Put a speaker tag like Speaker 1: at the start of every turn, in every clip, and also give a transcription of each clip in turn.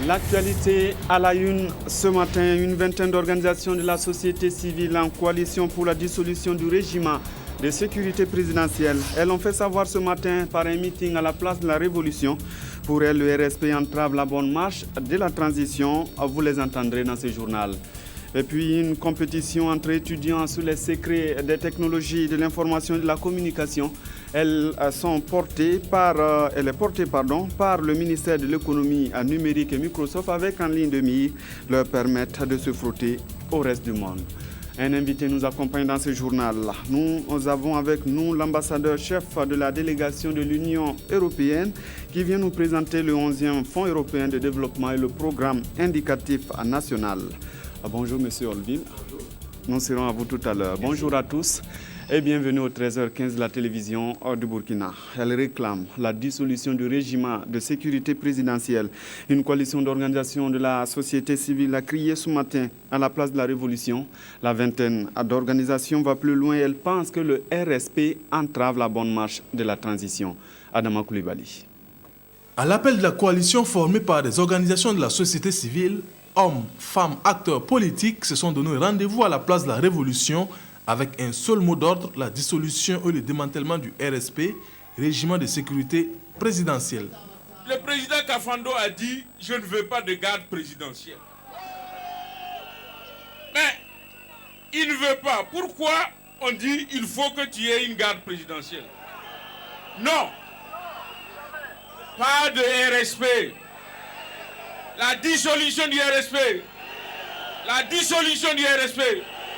Speaker 1: L'actualité à la une ce matin, une vingtaine d'organisations de la société civile en coalition pour la dissolution du régime de sécurité présidentielle. Elles ont fait savoir ce matin par un meeting à la place de la Révolution. Pour elles, le RSP entrave la bonne marche de la transition. Vous les entendrez dans ce journal. Et puis une compétition entre étudiants sur les secrets des technologies de l'information et de la communication. Elle est portée par le ministère de l'économie numérique et Microsoft avec en ligne de mire leur permettre de se frotter au reste du monde. Un invité nous accompagne dans ce journal. Nous avons avec nous l'ambassadeur chef de la délégation de l'Union européenne qui vient nous présenter le 11e Fonds européen de développement et le programme indicatif national. Bonjour Monsieur Olville. Nous serons à vous tout à l'heure. Bonjour à tous et bienvenue au 13h15 de la télévision du Burkina. Elle réclame la dissolution du régime de sécurité présidentielle. Une coalition d'organisations de la société civile a crié ce matin à la place de la Révolution. La vingtaine d'organisations va plus loin. Elle pense que le RSP entrave la bonne marche de la transition. Adama Koulibaly.
Speaker 2: À l'appel de la coalition formée par des organisations de la société civile, hommes, femmes, acteurs politiques se sont donné rendez-vous à la place de la Révolution avec un seul mot d'ordre, la dissolution et le démantèlement du RSP, régiment de sécurité présidentielle.
Speaker 3: Le président Kafando a dit « Je ne veux pas de garde présidentielle ». Mais il ne veut pas. Pourquoi on dit « Il faut que tu aies une garde présidentielle ». Non. Pas de RSP. La dissolution du RSP. La dissolution du RSP.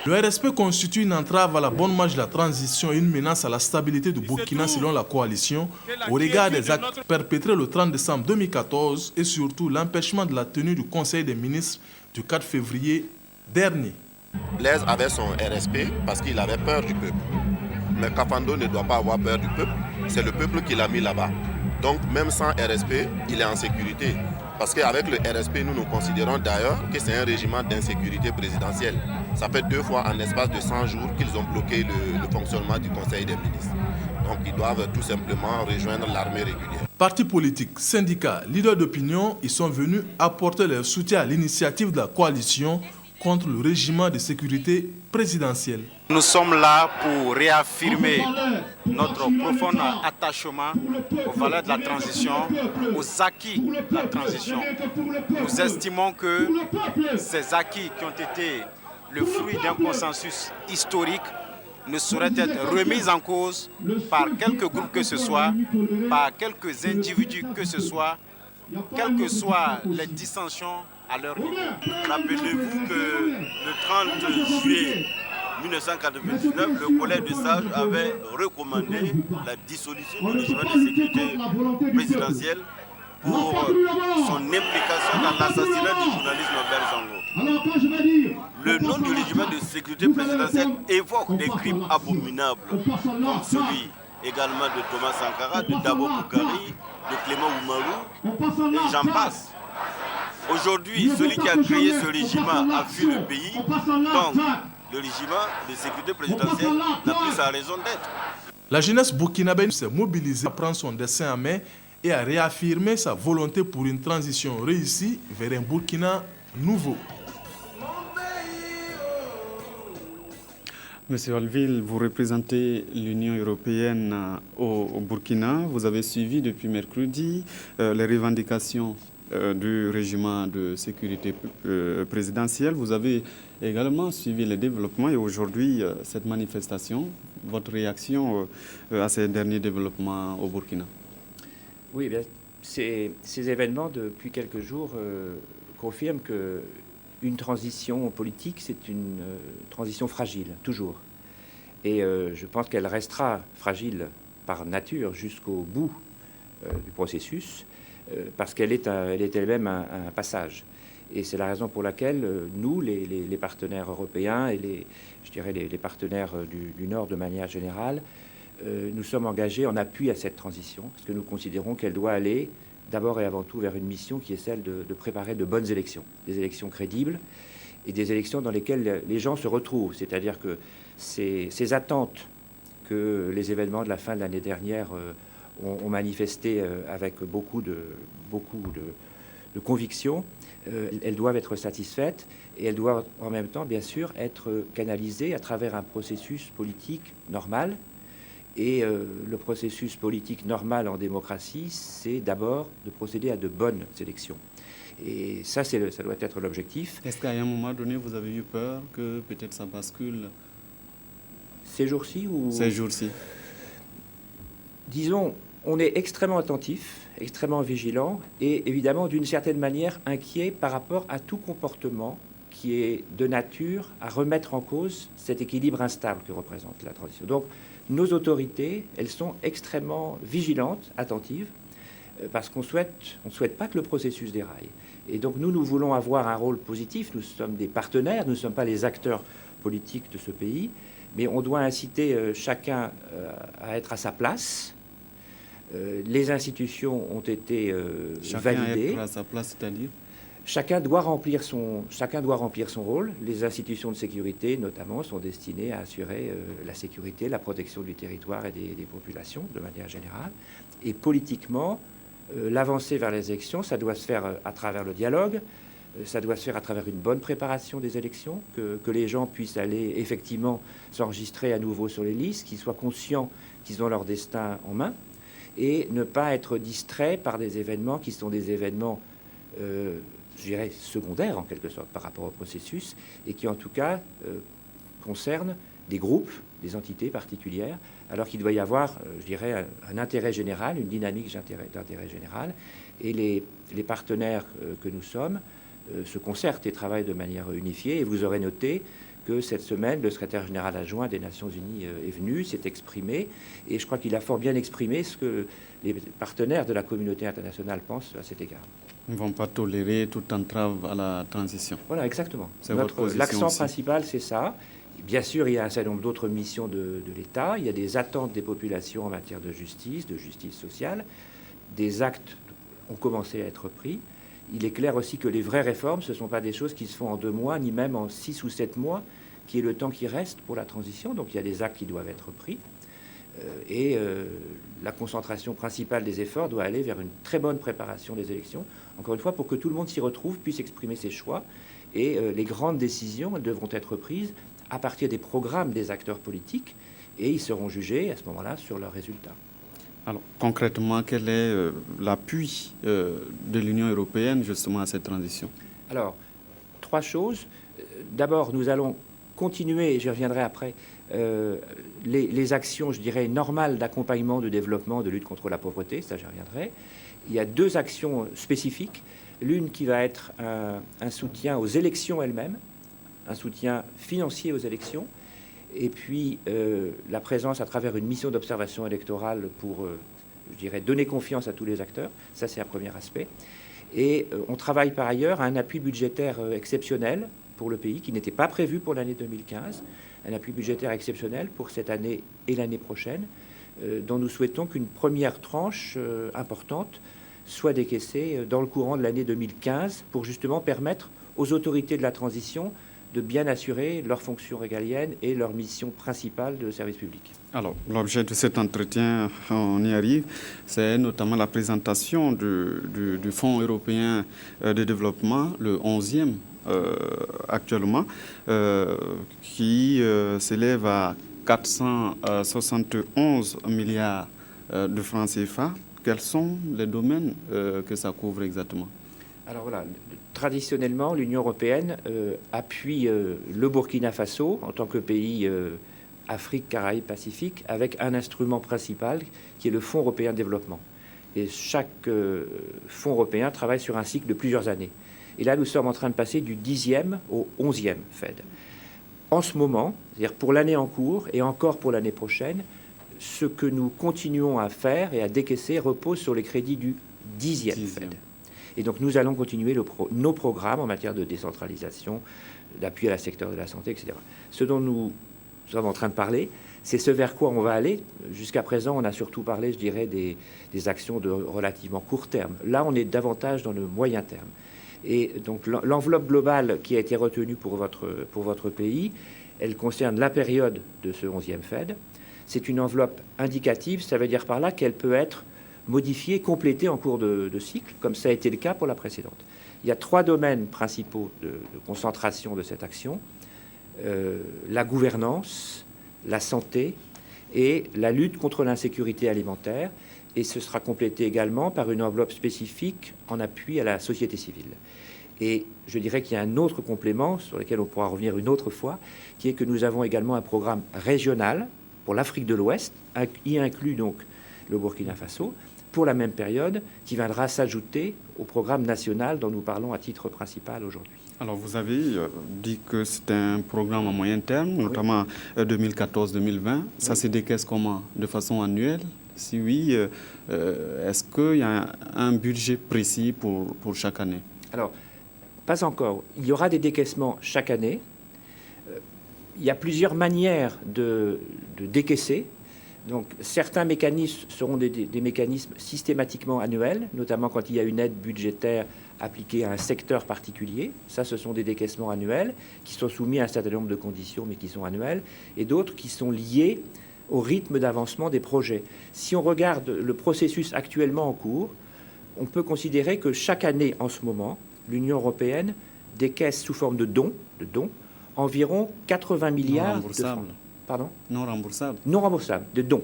Speaker 2: Le RSP constitue une entrave à la bonne marche de la transition et une menace à la stabilité du Burkina selon la coalition au regard des actes perpétrés le 30 décembre 2014 et surtout l'empêchement de la tenue du Conseil des ministres du 4 février dernier.
Speaker 4: Blaise avait son RSP parce qu'il avait peur du peuple. Mais Kafando ne doit pas avoir peur du peuple, c'est le peuple qui l'a mis là-bas. Donc même sans RSP, il est en sécurité. Parce qu'avec le RSP, nous considérons d'ailleurs que c'est un régiment d'insécurité présidentielle. Ça fait 2 fois en l'espace de 100 jours qu'ils ont bloqué le fonctionnement du Conseil des ministres. Donc ils doivent tout simplement rejoindre l'armée régulière.
Speaker 2: Partis politiques, syndicats, leaders d'opinion, ils sont venus apporter leur soutien à l'initiative de la coalition contre le régiment de sécurité présidentielle.
Speaker 5: Nous sommes là pour réaffirmer notre profond attachement aux valeurs de la transition, aux acquis de la transition. Nous estimons que ces acquis qui ont été le fruit d'un consensus historique ne sauraient être remis en cause par quelque groupe que ce soit, par quelques individus que ce soit, quelles que soient les dissensions à leur niveau.
Speaker 6: Rappelez-vous que le 30 juillet 1999, le collège de sages avait recommandé la dissolution du régiment de sécurité présidentielle pour son implication dans l'assassinat du journaliste Norbert Zango. Le nom du régiment de sécurité présidentielle évoque des crimes abominables, comme celui également de Thomas Sankara, de Dabo Boukari, de Clément Oumarou, et j'en passe. Aujourd'hui, celui qui a créé ce régiment a fui le pays, donc le régiment de sécurité présidentielle n'a plus sa raison d'être.
Speaker 2: La jeunesse burkinabé s'est mobilisée à prendre son destin en main et à réaffirmer sa volonté pour une transition réussie vers un Burkina nouveau.
Speaker 1: Monsieur Olville, vous représentez l'Union européenne au Burkina. Vous avez suivi depuis mercredi les revendications du régiment de sécurité présidentielle. Vous avez également suivi les développements et aujourd'hui, cette manifestation, votre réaction à ces derniers développements au Burkina?
Speaker 7: Oui, bien, ces événements depuis quelques jours confirment qu'une transition politique, c'est une transition fragile, toujours. Et je pense qu'elle restera fragile par nature jusqu'au bout du processus, parce qu'elle est elle-même un passage. Et c'est la raison pour laquelle nous, les partenaires européens et les partenaires du Nord de manière générale, nous sommes engagés en appui à cette transition, parce que nous considérons qu'elle doit aller d'abord et avant tout vers une mission qui est celle de préparer de bonnes élections, des élections crédibles et des élections dans lesquelles les gens se retrouvent. C'est-à-dire que ces attentes que les événements de la fin de l'année dernière ont manifesté avec beaucoup de conviction, elles doivent être satisfaites et elles doivent en même temps, bien sûr, être canalisées à travers un processus politique normal. Et le processus politique normal en démocratie, c'est d'abord de procéder à de bonnes élections. Et ça, ça doit être l'objectif.
Speaker 1: Est-ce qu'à un moment donné, vous avez eu peur que peut-être ça bascule
Speaker 7: ces jours-ci ou...
Speaker 1: Ces jours-ci.
Speaker 7: Disons, on est extrêmement attentif, extrêmement vigilant et évidemment, d'une certaine manière, inquiet par rapport à tout comportement qui est de nature à remettre en cause cet équilibre instable que représente la transition. Donc, nos autorités, elles sont extrêmement vigilantes, attentives, parce qu'on ne souhaite pas que le processus déraille. Et donc, nous voulons avoir un rôle positif. Nous sommes des partenaires, nous ne sommes pas les acteurs politiques de ce pays, mais on doit inciter chacun à être à sa place. Les institutions ont été validées.
Speaker 1: Chacun à sa place, c'est-à-dire
Speaker 7: Chacun doit remplir son rôle. Les institutions de sécurité, notamment, sont destinées à assurer la sécurité, la protection du territoire et des populations, de manière générale. Et politiquement, l'avancée vers les élections, ça doit se faire à travers le dialogue, ça doit se faire à travers une bonne préparation des élections, que les gens puissent aller effectivement s'enregistrer à nouveau sur les listes, qu'ils soient conscients qu'ils ont leur destin en main, et ne pas être distraits par des événements qui sont des événements je dirais, secondaires en quelque sorte par rapport au processus et qui en tout cas concernent des groupes, des entités particulières, alors qu'il doit y avoir, je dirais, un intérêt général, une dynamique d'intérêt général, et les partenaires que nous sommes se concertent et travaillent de manière unifiée. Et vous aurez noté que cette semaine, le secrétaire général adjoint des Nations Unies est venu, s'est exprimé, et je crois qu'il a fort bien exprimé ce que les partenaires de la communauté internationale pensent à cet égard.
Speaker 1: Ils ne vont pas tolérer toute entrave à la transition.
Speaker 7: Voilà, exactement.
Speaker 1: L'accent
Speaker 7: L'accent principal, c'est ça. Bien sûr, il y a un certain nombre d'autres missions de l'État. Il y a des attentes des populations en matière de justice sociale. Des actes ont commencé à être pris. Il est clair aussi que les vraies réformes, ce ne sont pas des choses qui se font en 2 mois, ni même en 6 ou 7 mois, qui est le temps qui reste pour la transition. Donc il y a des actes qui doivent être pris. La concentration principale des efforts doit aller vers une très bonne préparation des élections, encore une fois, pour que tout le monde s'y retrouve, puisse exprimer ses choix. Et les grandes décisions, elles devront être prises à partir des programmes des acteurs politiques, et ils seront jugés à ce moment-là sur leurs résultats.
Speaker 1: Alors, concrètement, quel est l'appui de l'Union européenne justement à cette transition?
Speaker 7: Alors, 3 choses. D'abord, nous allons continuer, et j'y reviendrai après, les actions, je dirais, normales d'accompagnement, de développement, de lutte contre la pauvreté, ça j'y reviendrai. Il y a 2 actions spécifiques. L'une qui va être un soutien aux élections elles-mêmes, un soutien financier aux élections, et puis la présence à travers une mission d'observation électorale pour, je dirais, donner confiance à tous les acteurs. Ça, c'est un premier aspect. Et on travaille par ailleurs à un appui budgétaire exceptionnel pour le pays, qui n'était pas prévu pour l'année 2015, un appui budgétaire exceptionnel pour cette année et l'année prochaine, dont nous souhaitons qu'une première tranche importante soit décaissée dans le courant de l'année 2015 pour justement permettre aux autorités de la transition de bien assurer leurs fonctions régaliennes et leur mission principale de service public.
Speaker 1: Alors, l'objet de cet entretien, on y arrive, c'est notamment la présentation du Fonds européen de développement, le 11e actuellement, qui s'élève à 471 milliards de francs CFA. Quels sont les domaines que ça couvre exactement?
Speaker 7: Alors voilà, traditionnellement, l'Union européenne appuie le Burkina Faso en tant que pays Afrique, Caraïbes, Pacifique, avec un instrument principal qui est le Fonds européen de développement. Et chaque fonds européen travaille sur un cycle de plusieurs années. Et là, nous sommes en train de passer du 10e au 11e FED. En ce moment, c'est-à-dire pour l'année en cours et encore pour l'année prochaine, ce que nous continuons à faire et à décaisser repose sur les crédits du 10e FED. Et donc nous allons continuer nos programmes en matière de décentralisation, d'appui à la secteur de la santé, etc. Ce dont nous sommes en train de parler, c'est ce vers quoi on va aller. Jusqu'à présent, on a surtout parlé, je dirais, des actions de relativement court terme. Là, on est davantage dans le moyen terme. Et donc l'enveloppe globale qui a été retenue pour votre pays, elle concerne la période de ce 11e FED. C'est une enveloppe indicative, ça veut dire par là qu'elle peut être modifiées, complétées en cours de cycle, comme ça a été le cas pour la précédente. Il y a 3 domaines principaux de concentration de cette action, la gouvernance, la santé et la lutte contre l'insécurité alimentaire. Et ce sera complété également par une enveloppe spécifique en appui à la société civile. Et je dirais qu'il y a un autre complément sur lequel on pourra revenir une autre fois, qui est que nous avons également un programme régional pour l'Afrique de l'Ouest, y inclut donc le Burkina Faso, pour la même période, qui viendra s'ajouter au programme national dont nous parlons à titre principal aujourd'hui.
Speaker 1: Alors, vous avez dit que c'est un programme à moyen terme, notamment 2014-2020. Ça se décaisse comment? De façon annuelle? Si oui, est-ce qu'il y a un budget précis pour chaque année?
Speaker 7: Alors, pas encore. Il y aura des décaissements chaque année. Il y a plusieurs manières de décaisser. Donc, certains mécanismes seront des mécanismes systématiquement annuels, notamment quand il y a une aide budgétaire appliquée à un secteur particulier. Ça, ce sont des décaissements annuels qui sont soumis à un certain nombre de conditions, mais qui sont annuels. Et d'autres qui sont liés au rythme d'avancement des projets. Si on regarde le processus actuellement en cours, on peut considérer que chaque année, en ce moment, l'Union européenne décaisse sous forme de dons environ 80 milliards de francs. Pardon ?
Speaker 1: Non remboursables.
Speaker 7: Non remboursables, de dons.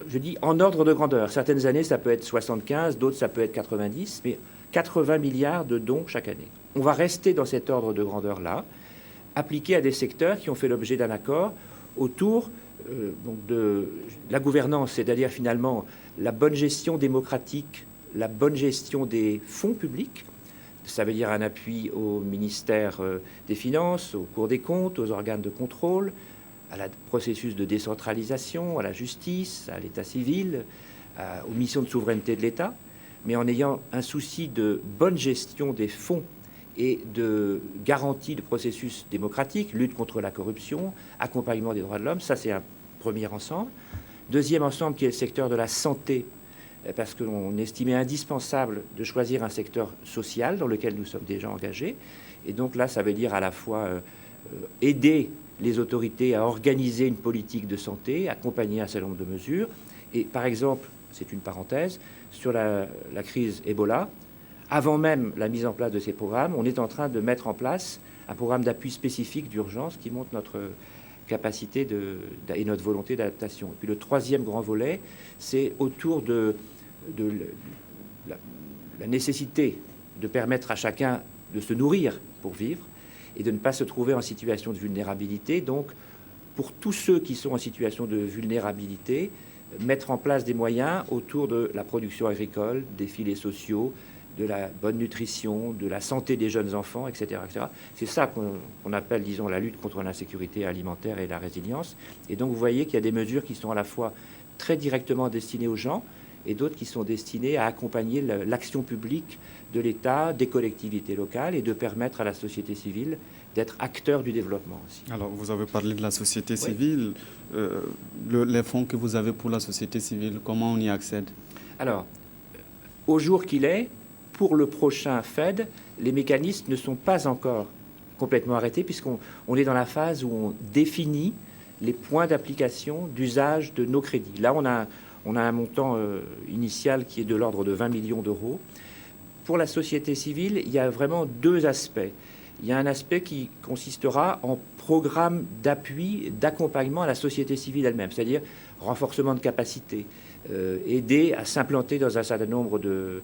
Speaker 7: Je dis en ordre de grandeur. Certaines années, ça peut être 75, d'autres, ça peut être 90, mais 80 milliards de dons chaque année. On va rester dans cet ordre de grandeur-là, appliqué à des secteurs qui ont fait l'objet d'un accord autour donc de la gouvernance, c'est-à-dire finalement la bonne gestion démocratique, la bonne gestion des fonds publics. Ça veut dire un appui au ministère des Finances, aux cours des comptes, aux organes de contrôle, à la processus de décentralisation, à la justice, à l'état civil, aux missions de souveraineté de l'État, mais en ayant un souci de bonne gestion des fonds et de garantie de processus démocratique, lutte contre la corruption, accompagnement des droits de l'homme. Ça, c'est un premier ensemble. Deuxième ensemble qui est le secteur de la santé, parce qu'on estimait indispensable de choisir un secteur social dans lequel nous sommes déjà engagés. Et donc là, ça veut dire à la fois aider les autorités à organiser une politique de santé, accompagner un certain nombre de mesures. Et par exemple, c'est une parenthèse, sur la crise Ebola, avant même la mise en place de ces programmes, on est en train de mettre en place un programme d'appui spécifique d'urgence qui montre notre capacité et notre volonté d'adaptation. Et puis le troisième grand volet, c'est autour de la nécessité de permettre à chacun de se nourrir pour vivre et de ne pas se trouver en situation de vulnérabilité. Donc, pour tous ceux qui sont en situation de vulnérabilité, mettre en place des moyens autour de la production agricole, des filets sociaux, de la bonne nutrition, de la santé des jeunes enfants, etc. etc. C'est ça qu'on appelle, disons, la lutte contre l'insécurité alimentaire et la résilience. Et donc, vous voyez qu'il y a des mesures qui sont à la fois très directement destinées aux gens et d'autres qui sont destinées à accompagner l'action publique de l'État, des collectivités locales et de permettre à la société civile d'être acteur du développement aussi.
Speaker 1: Alors, vous avez parlé de la société civile. Les fonds que vous avez pour la société civile, comment on y accède?
Speaker 7: Alors, au jour qu'il est, pour le prochain Fed, les mécanismes ne sont pas encore complètement arrêtés puisqu'on est dans la phase où on définit les points d'application d'usage de nos crédits. Là, on a un montant initial qui est de l'ordre de 20 millions d'euros. Pour la société civile, il y a vraiment deux aspects. Il y a un aspect qui consistera en programme d'appui, d'accompagnement à la société civile elle-même, c'est-à-dire renforcement de capacité, aider à s'implanter dans un certain nombre de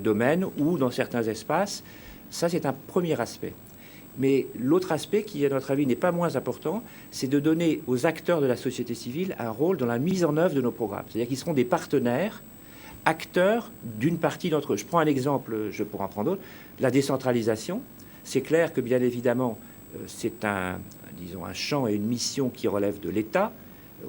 Speaker 7: domaines ou dans certains espaces. Ça, c'est un premier aspect. Mais l'autre aspect, qui à notre avis n'est pas moins important, c'est de donner aux acteurs de la société civile un rôle dans la mise en œuvre de nos programmes. C'est-à-dire qu'ils seront des partenaires, acteurs d'une partie d'entre eux. Je prends un exemple, je pourrais en prendre d'autres. La décentralisation, c'est clair que bien évidemment, c'est un champ et une mission qui relève de l'État,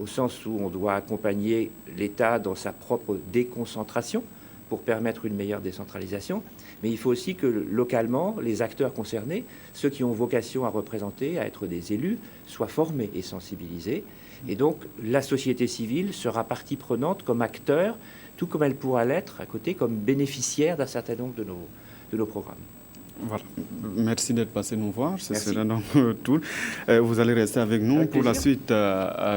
Speaker 7: au sens où on doit accompagner l'État dans sa propre déconcentration pour permettre une meilleure décentralisation. Mais il faut aussi que localement, les acteurs concernés, ceux qui ont vocation à représenter, à être des élus, soient formés et sensibilisés. Et donc, la société civile sera partie prenante comme acteur, tout comme elle pourra l'être à côté comme bénéficiaire d'un certain nombre de nos programmes.
Speaker 1: Voilà. Merci d'être passé nous voir. Ce sera donc tout. Vous allez rester avec nous pour la suite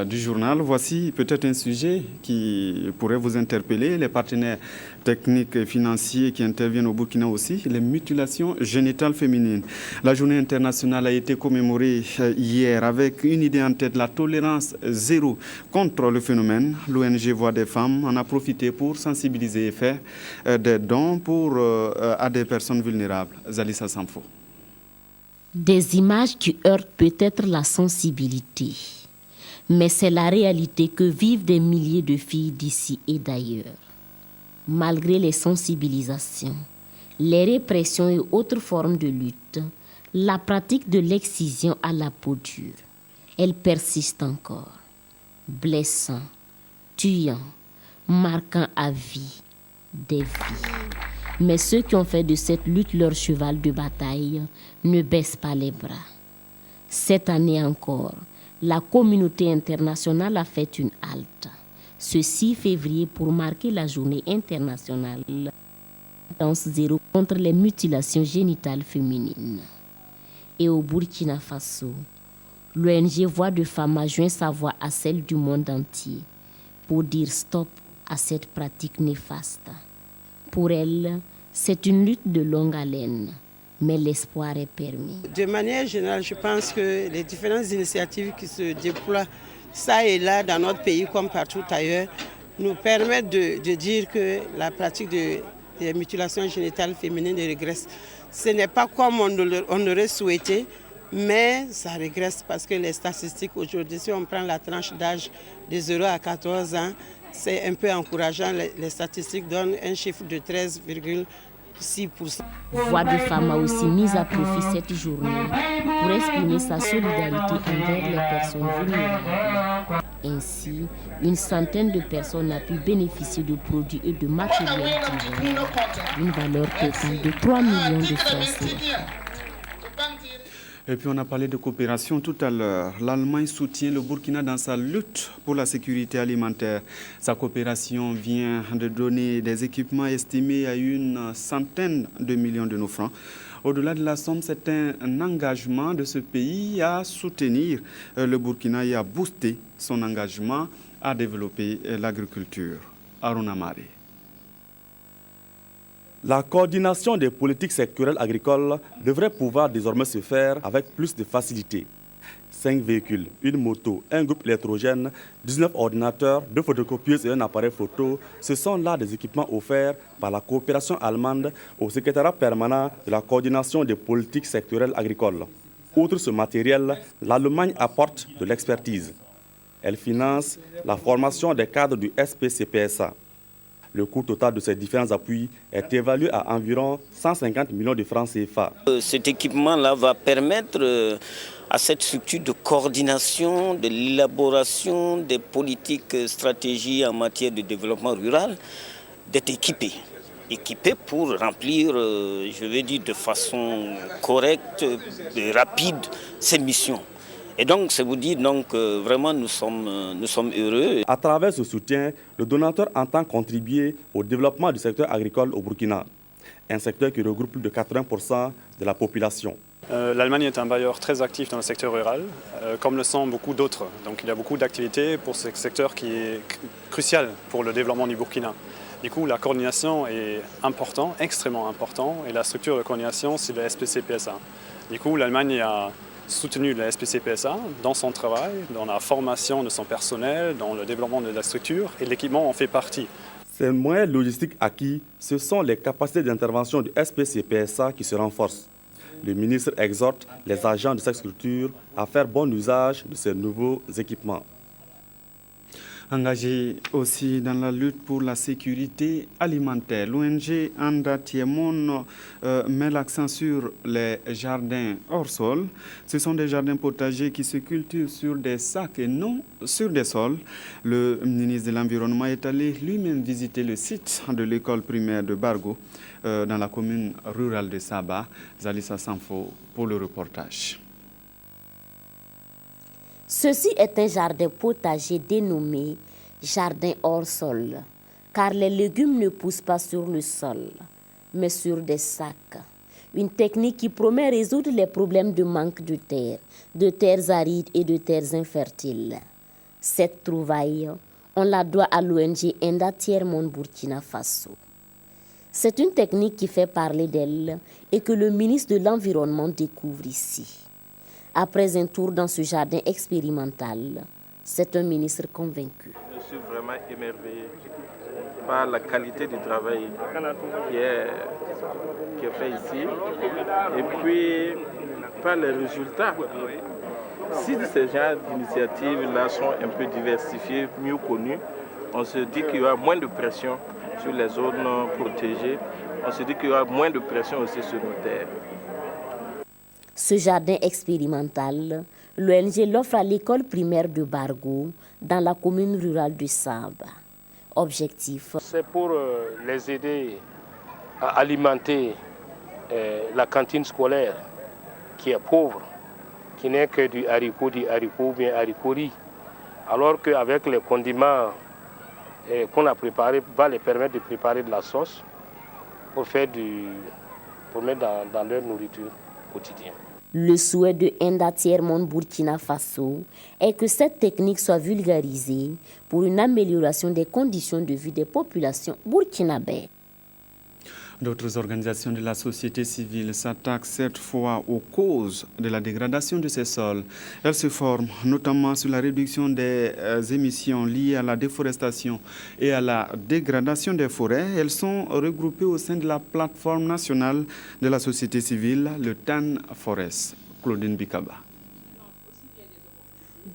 Speaker 1: du journal. Voici peut-être un sujet qui pourrait vous interpeller. Les partenaires techniques et financiers qui interviennent au Burkina aussi, les mutilations génitales féminines. La journée internationale a été commémorée hier avec une idée en tête, la tolérance zéro contre le phénomène. L'ONG Voix des femmes en a profité pour sensibiliser et faire des dons à des personnes vulnérables. Zalissa Sanfo.
Speaker 8: Des images qui heurtent peut-être la sensibilité, mais c'est la réalité que vivent des milliers de filles d'ici et d'ailleurs. Malgré les sensibilisations, les répressions et autres formes de lutte, la pratique de l'excision à la peau dure, elle persiste encore, blessant, tuant, marquant à vie des vies. Mais ceux qui ont fait de cette lutte leur cheval de bataille ne baissent pas les bras. Cette année encore, la communauté internationale a fait une halte. Ce 6 février pour marquer la journée internationale de tolérance zéro contre les mutilations génitales féminines. Et au Burkina Faso, l'ONG Voix de femmes a joint sa voix à celle du monde entier pour dire stop à cette pratique néfaste. Pour elle, c'est une lutte de longue haleine, mais l'espoir est permis.
Speaker 9: De manière générale, je pense que les différentes initiatives qui se déploient ça et là dans notre pays comme partout ailleurs nous permettent de dire que la pratique des mutilations génitales féminines régresse. Ce n'est pas comme on aurait souhaité, mais ça régresse parce que les statistiques aujourd'hui, si on prend la tranche d'âge de 0 à 14 ans, c'est un peu encourageant. Les statistiques donnent un chiffre de 13,6%.
Speaker 8: Voix de femmes a aussi mis à profit cette journée pour exprimer sa solidarité envers les personnes vulnérables. Ainsi, une centaine de personnes ont pu bénéficier de produits et de matériel divers, d'une valeur totale de 3 millions de francs CFA.
Speaker 1: Et puis on a parlé de coopération tout à l'heure. L'Allemagne soutient le Burkina dans sa lutte pour la sécurité alimentaire. Sa coopération vient de donner des équipements estimés à une centaine de millions de nos francs. Au-delà de la somme, c'est un engagement de ce pays à soutenir le Burkina et à booster son engagement à développer l'agriculture. Aruna Mari.
Speaker 10: La coordination des politiques sectorielles agricoles devrait pouvoir désormais se faire avec plus de facilité. 5 véhicules, une moto, un groupe électrogène, 19 ordinateurs, 2 photocopieuses et un appareil photo, ce sont là des équipements offerts par la coopération allemande au secrétariat permanent de la coordination des politiques sectorielles agricoles. Outre ce matériel, l'Allemagne apporte de l'expertise. Elle finance la formation des cadres du SPCPSA. Le coût total de ces différents appuis est évalué à environ 150 millions de francs CFA.
Speaker 11: Cet équipement-là va permettre à cette structure de coordination, de l'élaboration des politiques stratégies en matière de développement rural d'être équipée pour remplir, je vais dire, de façon correcte et rapide ces missions. Et donc, c'est vous dire, vraiment, nous sommes heureux.
Speaker 10: À travers ce soutien, le donateur entend contribuer au développement du secteur agricole au Burkina, un secteur qui regroupe plus de 80% de la population.
Speaker 12: L'Allemagne est un bailleur très actif dans le secteur rural, comme le sont beaucoup d'autres. Donc, il y a beaucoup d'activités pour ce secteur qui est crucial pour le développement du Burkina. Du coup, la coordination est importante, extrêmement importante, et la structure de coordination, c'est le SPCPSA. Du coup, l'Allemagne a soutenu le SPCPSA dans son travail, dans la formation de son personnel, dans le développement de la structure, et l'équipement en fait partie.
Speaker 10: Ces moyens logistiques acquis, ce sont les capacités d'intervention du SPCPSA qui se renforcent. Le ministre exhorte les agents de cette structure à faire bon usage de ces nouveaux équipements.
Speaker 1: Engagé aussi dans la lutte pour la sécurité alimentaire, l'ONG Anda Tiemon met l'accent sur les jardins hors sol. Ce sont des jardins potagers qui se cultivent sur des sacs et non sur des sols. Le ministre de l'Environnement est allé lui-même visiter le site de l'école primaire de Bargo dans la commune rurale de Saba. Zalissa Sanfo pour le reportage.
Speaker 8: Ceci est un jardin potager dénommé jardin hors sol, car les légumes ne poussent pas sur le sol, mais sur des sacs. Une technique qui promet résoudre les problèmes de manque de terres arides et de terres infertiles. Cette trouvaille, on la doit à l'ONG Enda Tiers-Monde Burkina Faso. C'est une technique qui fait parler d'elle et que le ministre de l'Environnement découvre ici. Après un tour dans ce jardin expérimental, c'est un ministre convaincu.
Speaker 13: Je suis vraiment émerveillé par la qualité du travail qui est fait ici et puis par les résultats. Si ces genres d'initiatives-là sont un peu diversifiées, mieux connues, on se dit qu'il y aura moins de pression sur les zones protégées, on se dit qu'il y aura moins de pression aussi sur nos terres.
Speaker 8: Ce jardin expérimental, l'ONG l'offre à l'école primaire de Bargo, dans la commune rurale de Saba. Objectif.
Speaker 14: C'est pour les aider à alimenter la cantine scolaire qui est pauvre, qui n'est que du haricot ou bien haricot riz. Alors qu'avec les condiments qu'on a préparés, va les permettre de préparer de la sauce pour mettre dans leur nourriture quotidienne.
Speaker 8: Le souhait de Enda Tiers-Monde Burkina Faso est que cette technique soit vulgarisée pour une amélioration des conditions de vie des populations burkinabées.
Speaker 1: D'autres organisations de la société civile s'attaquent cette fois aux causes de la dégradation de ces sols. Elles se forment notamment sur la réduction des émissions liées à la déforestation et à la dégradation des forêts. Elles sont regroupées au sein de la plateforme nationale de la société civile, le TAN Forest. Claudine Bikaba.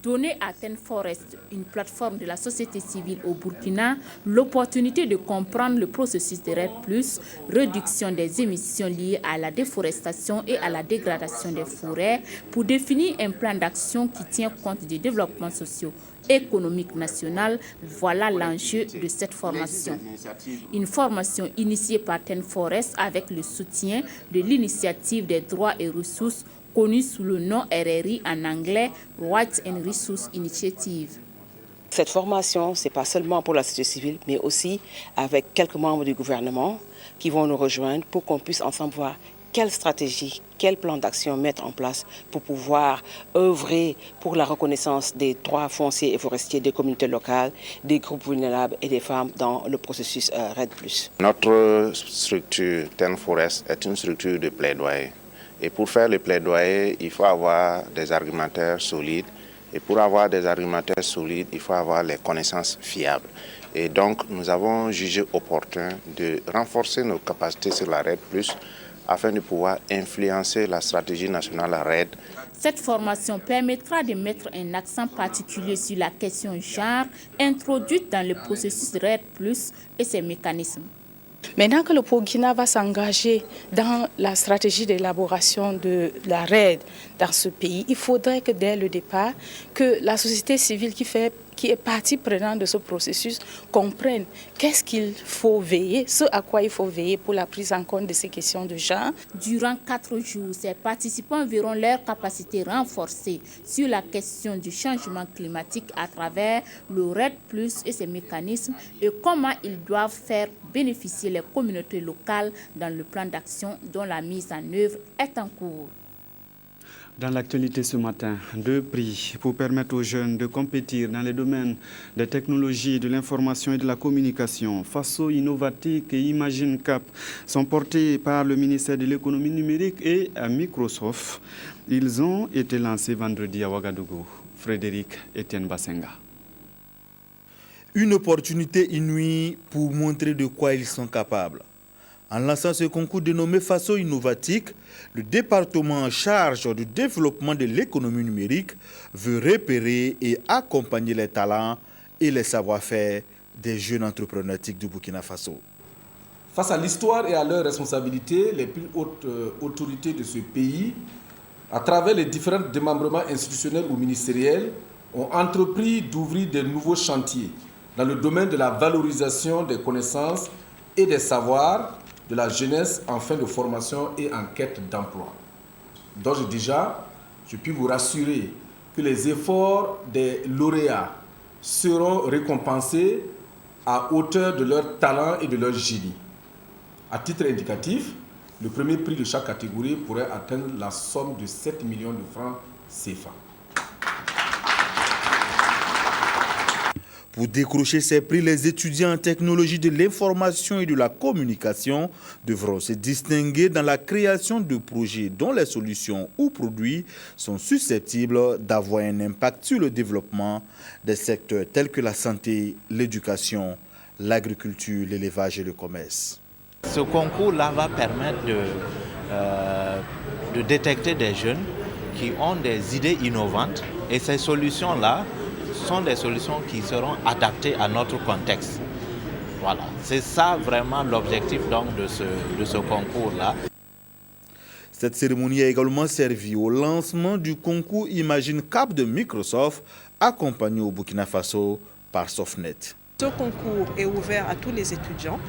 Speaker 15: Donner à TAN Forest, une plateforme de la société civile au Burkina, l'opportunité de comprendre le processus de REDD+, réduction des émissions liées à la déforestation et à la dégradation des forêts, pour définir un plan d'action qui tient compte du développement socio-économique national. Voilà l'enjeu de cette formation. Une formation initiée par TAN Forest avec le soutien de l'initiative des droits et ressources connu sous le nom RRI en anglais, Rights and Resource Initiative.
Speaker 16: Cette formation, ce n'est pas seulement pour la société civile, mais aussi avec quelques membres du gouvernement qui vont nous rejoindre pour qu'on puisse ensemble voir quelle stratégie, quel plan d'action mettre en place pour pouvoir œuvrer pour la reconnaissance des droits fonciers et forestiers des communautés locales, des groupes vulnérables et des femmes dans le processus REDD+.
Speaker 17: Notre structure TAN Forest est une structure de plaidoyer. Et pour faire le plaidoyer, il faut avoir des argumentaires solides. Et pour avoir des argumentaires solides, il faut avoir les connaissances fiables. Et donc, nous avons jugé opportun de renforcer nos capacités sur la REDD+, afin de pouvoir influencer la stratégie nationale REDD.
Speaker 15: Cette formation permettra de mettre un accent particulier sur la question genre introduite dans le processus REDD+, et ses mécanismes.
Speaker 18: Maintenant que le Burkina va s'engager dans la stratégie d'élaboration de la REDD dans ce pays, il faudrait que dès le départ, que la société civile qui est partie prenante de ce processus comprenne qu'est-ce qu'il faut veiller, ce à quoi il faut veiller pour la prise en compte de ces questions de genre.
Speaker 15: Durant 4 jours, ces participants verront leurs capacités renforcées sur la question du changement climatique à travers le REDD+, et ses mécanismes et comment ils doivent faire bénéficier les communautés locales dans le plan d'action dont la mise en œuvre est en cours.
Speaker 1: Dans l'actualité ce matin, 2 prix pour permettre aux jeunes de compétir dans les domaines des technologies, de l'information et de la communication. Faso Innovatique et Imagine Cap sont portés par le ministère de l'économie numérique et à Microsoft. Ils ont été lancés vendredi à Ouagadougou. Frédéric Etienne Bassenga.
Speaker 19: Une opportunité inouïe pour montrer de quoi ils sont capables. En lançant ce concours dénommé Faso Innovatique, le département en charge du développement de l'économie numérique veut repérer et accompagner les talents et les savoir-faire des jeunes entrepreneurs du Burkina Faso.
Speaker 2: Face à l'histoire et à leurs responsabilités, les plus hautes autorités de ce pays, à travers les différents démembrements institutionnels ou ministériels, ont entrepris d'ouvrir de nouveaux chantiers dans le domaine de la valorisation des connaissances et des savoirs de la jeunesse en fin de formation et en quête d'emploi. D'ores et déjà, je puis vous rassurer que les efforts des lauréats seront récompensés à hauteur de leur talent et de leur génie. À titre indicatif,
Speaker 20: Le premier prix de chaque catégorie pourrait atteindre la somme de 7 millions de francs CFA.
Speaker 19: Pour décrocher ces prix, les étudiants en technologie de l'information et de la communication devront se distinguer dans la création de projets dont les solutions ou produits sont susceptibles d'avoir un impact sur le développement des secteurs tels que la santé, l'éducation, l'agriculture, l'élevage et le commerce.
Speaker 21: Ce concours-là va permettre de détecter des jeunes qui ont des idées innovantes et ces solutions-là sont des solutions qui seront adaptées à notre contexte. Voilà, c'est ça vraiment l'objectif donc de ce concours-là.
Speaker 19: Cette cérémonie a également servi au lancement du concours Imagine Cap de Microsoft, accompagné au Burkina Faso par Softnet.
Speaker 22: Ce concours est ouvert à tous les étudiants.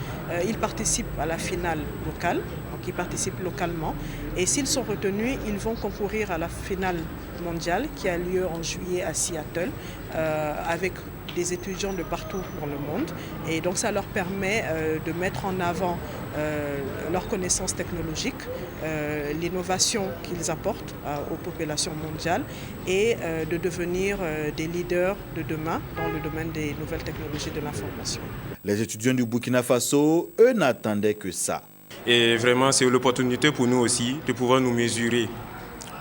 Speaker 22: Ils participent à la finale locale, donc ils participent localement. Et s'ils sont retenus, ils vont concourir à la finale mondiale qui a lieu en juillet à Seattle avec des étudiants de partout dans le monde. Et donc ça leur permet de mettre en avant leurs connaissances technologiques, l'innovation qu'ils apportent aux populations mondiales et de devenir des leaders de demain dans le domaine des nouvelles technologies de l'information.
Speaker 19: Les étudiants du Burkina Faso, eux, n'attendaient que ça.
Speaker 23: Et vraiment, c'est l'opportunité pour nous aussi de pouvoir nous mesurer,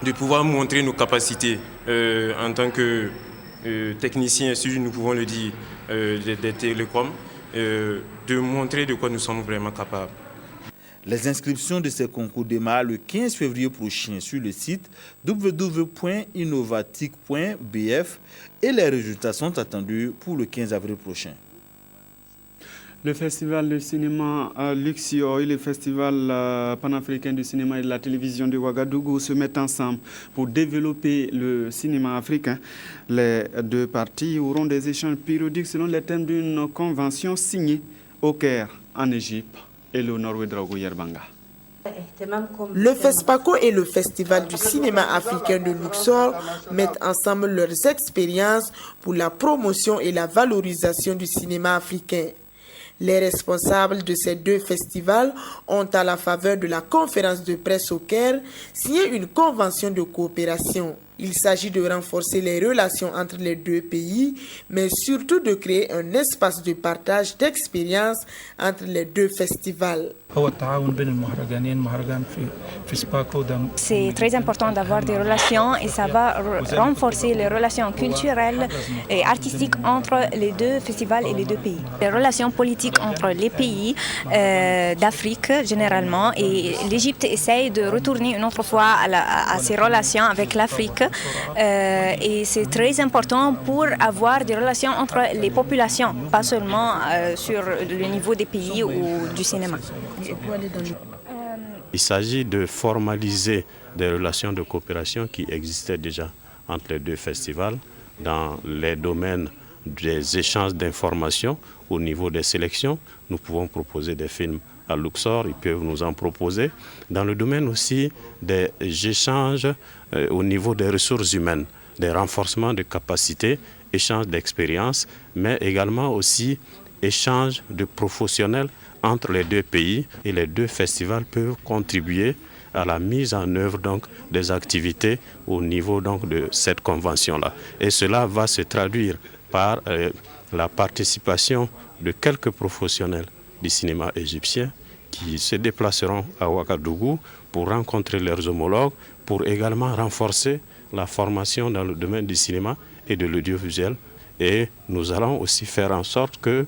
Speaker 23: de pouvoir montrer nos capacités en tant que techniciens, si nous pouvons le dire, des télécoms, de montrer de quoi nous sommes vraiment capables.
Speaker 19: Les inscriptions de ces concours démarrent le 15 février prochain sur le site www.innovatic.bf et les résultats sont attendus pour le 15 avril prochain.
Speaker 1: Le festival de cinéma Luxio et le festival panafricain du cinéma et de la télévision de Ouagadougou se mettent ensemble pour développer le cinéma africain. Les deux parties auront des échanges périodiques selon les thèmes d'une convention signée au Caire, en Égypte. Eleonore Ouedraogo Yerbanga.
Speaker 24: Le FESPACO et le Festival du cinéma africain de Luxor mettent ensemble leurs expériences pour la promotion et la valorisation du cinéma africain. Les responsables de ces deux festivals ont, à la faveur de la conférence de presse au Caire, signé une convention de coopération. Il s'agit de renforcer les relations entre les deux pays, mais surtout de créer un espace de partage d'expériences entre les deux festivals.
Speaker 25: C'est très important d'avoir des relations et ça va renforcer les relations culturelles et artistiques entre les deux festivals et les deux pays. Les relations politiques entre les pays d'Afrique généralement, et l'Égypte essaye de retourner une autre fois à ses relations avec l'Afrique. Et c'est très important pour avoir des relations entre les populations, pas seulement sur le niveau des pays ou du cinéma.
Speaker 26: Il s'agit de formaliser des relations de coopération qui existaient déjà entre les deux festivals dans les domaines des échanges d'informations au niveau des sélections. Nous pouvons proposer des films à Luxor, ils peuvent nous en proposer. Dans le domaine aussi des échanges au niveau des ressources humaines, des renforcements de capacités, échanges d'expériences, mais également aussi échanges de professionnels entre les deux pays, et les deux festivals peuvent contribuer à la mise en œuvre donc des activités au niveau donc de cette convention-là. Et cela va se traduire par la participation de quelques professionnels du cinéma égyptien qui se déplaceront à Ouagadougou pour rencontrer leurs homologues, pour également renforcer la formation dans le domaine du cinéma et de l'audiovisuel. Et nous allons aussi faire en sorte que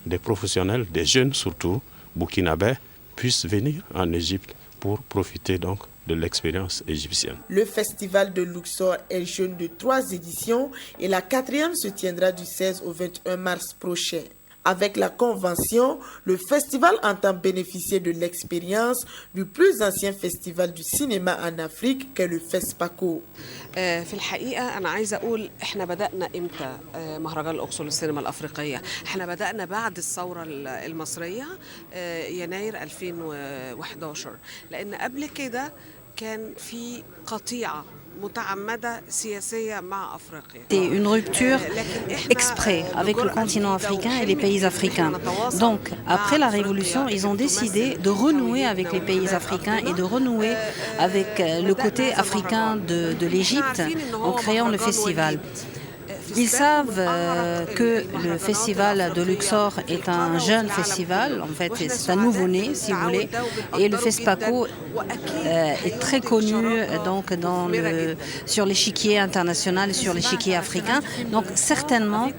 Speaker 26: des professionnels, des jeunes surtout, burkinabés, puissent venir en Égypte pour profiter donc de l'expérience égyptienne.
Speaker 24: Le festival de Luxor est jeune de 3 éditions et la 4e se tiendra du 16 au 21 mars prochain. Avec la convention, le festival entend bénéficier de l'expérience du plus ancien festival du cinéma en Afrique qu'est le FESPACO.
Speaker 27: في الحقيقة أنا عايزة أقول إحنا بدأنا إمتى مهرجان الأقصر للسينما الأفريقية؟ إحنا بدأنا بعد الثورة المصرية يناير 2011 لأن قبل كده كان في قطيعة
Speaker 3: C'est une rupture exprès avec le continent africain et les pays africains. Donc, après la Révolution, ils ont décidé de renouer avec les pays africains et de renouer avec le côté africain de l'Égypte en créant le festival. Ils savent que le festival de Luxor est un jeune festival, en fait c'est un nouveau-né si vous voulez, et le FESPACO est très connu donc sur l'échiquier international, sur l'échiquier africain. Donc certainement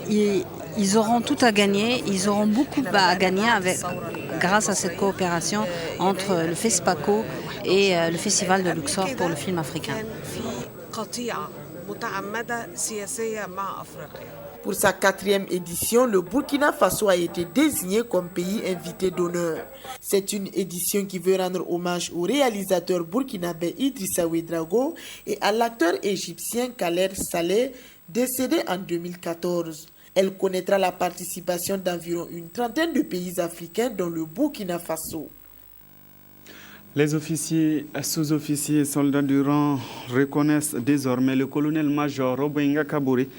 Speaker 3: ils auront tout à gagner, ils auront beaucoup à gagner grâce à cette coopération entre le FESPACO et le festival de Luxor pour le film africain.
Speaker 24: Pour sa 4e édition, le Burkina Faso a été désigné comme pays invité d'honneur. C'est une édition qui veut rendre hommage au réalisateur burkinabé Idrissa Ouédraogo et à l'acteur égyptien Khaled Saleh, décédé en 2014. Elle connaîtra la participation d'environ une trentaine de pays africains dont le Burkina Faso.
Speaker 1: Les officiers, sous-officiers et soldats du rang reconnaissent désormais le colonel-major Roboinga Kaboré.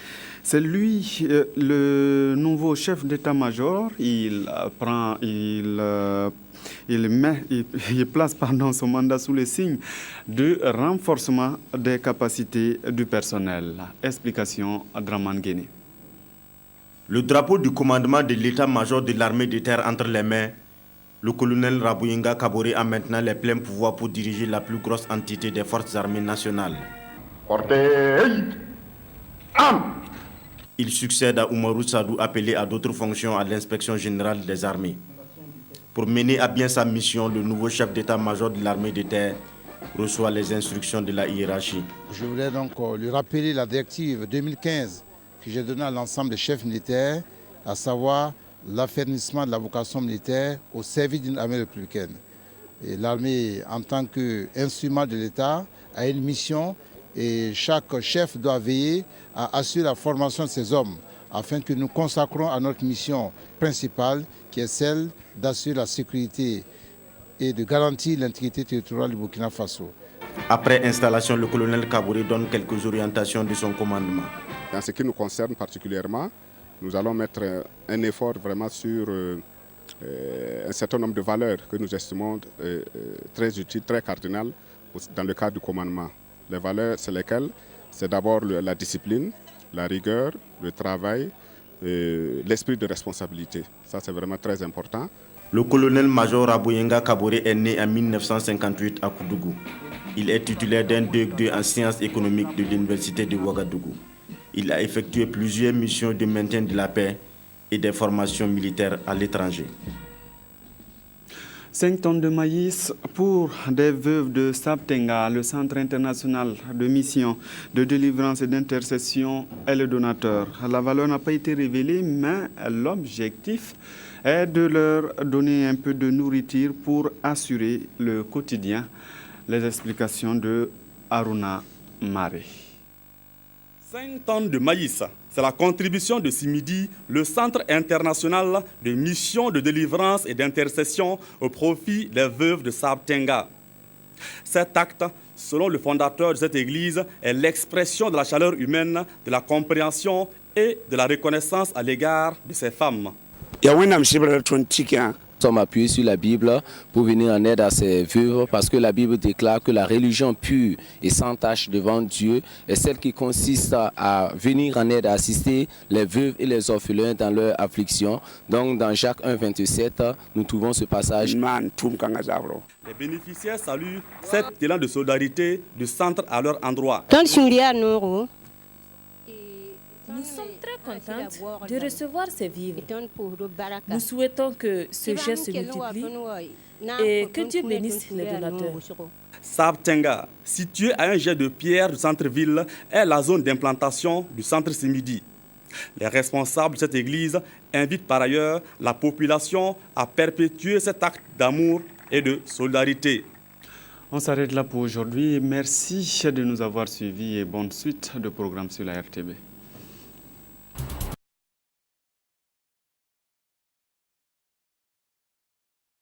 Speaker 1: C'est lui le nouveau chef d'état-major. Il place son mandat sous le signe de renforcement des capacités du personnel. Explication à Draman Guéné.
Speaker 4: Le drapeau du commandement de l'état-major de l'armée de terre entre les mains, le colonel Roboinga Kaboré a maintenant les pleins pouvoirs pour diriger la plus grosse entité des forces armées nationales. Il succède à Oumarou Sadou, appelé à d'autres fonctions à l'inspection générale des armées. Pour mener à bien sa mission, le nouveau chef d'état-major de l'armée de terre reçoit les instructions de la hiérarchie.
Speaker 5: Je voulais donc lui rappeler la directive 2015 que j'ai donnée à l'ensemble des chefs militaires, à savoir l'affermissement de la vocation militaire au service d'une armée républicaine. Et l'armée, en tant qu'instrument de l'État, a une mission et chaque chef doit veiller à assurer la formation de ses hommes afin que nous consacrons à notre mission principale qui est celle d'assurer la sécurité et de garantir l'intégrité territoriale du Burkina Faso.
Speaker 4: Après installation, le colonel Kaboré donne quelques orientations de son commandement.
Speaker 6: En ce qui nous concerne particulièrement, nous allons mettre un effort vraiment sur un certain nombre de valeurs que nous estimons très utiles, très cardinales dans le cadre du commandement. Les valeurs, c'est lesquelles? C'est d'abord la discipline, la rigueur, le travail, l'esprit de responsabilité. Ça, c'est vraiment très important.
Speaker 4: Le colonel-major Roboinga Kaboré est né en 1958 à Koudougou. Il est titulaire d'un DEC2 en sciences économiques de l'université de Ouagadougou. Il a effectué plusieurs missions de maintien de la paix et des formations militaires à l'étranger.
Speaker 1: 5 tonnes de maïs pour des veuves de Sabtenga. Le Centre international de mission de délivrance et d'intercession est le donateur. La valeur n'a pas été révélée, mais l'objectif est de leur donner un peu de nourriture pour assurer le quotidien. Les explications de Aruna Mare.
Speaker 10: 5 tonnes de maïs, c'est la contribution de Simidi, le Centre international de mission de délivrance et d'intercession au profit des veuves de Sabtenga. Cet acte, selon le fondateur de cette église, est l'expression de la chaleur humaine, de la compréhension et de la reconnaissance à l'égard de ces femmes.
Speaker 7: Nous sommes appuyés sur la Bible pour venir en aide à ces veuves parce que la Bible déclare que la religion pure et sans tache devant Dieu est celle qui consiste à venir en aide, à assister les veuves et les orphelins dans leur affliction. Donc dans Jacques 1,27, nous trouvons ce passage.
Speaker 10: Les bénéficiaires saluent cet élan de solidarité du centre à leur endroit.
Speaker 9: Nous sommes très contentes de recevoir ces vivres. Nous souhaitons que ce geste se multiplie et que Dieu bénisse les donateurs.
Speaker 10: Sabtenga, situé à un jet de pierre du centre-ville, est la zone d'implantation du centre Simidi. Les responsables de cette église invitent par ailleurs la population à perpétuer cet acte d'amour et de solidarité.
Speaker 1: On s'arrête là pour aujourd'hui. Merci de nous avoir suivis et bonne suite de programme sur la RTB.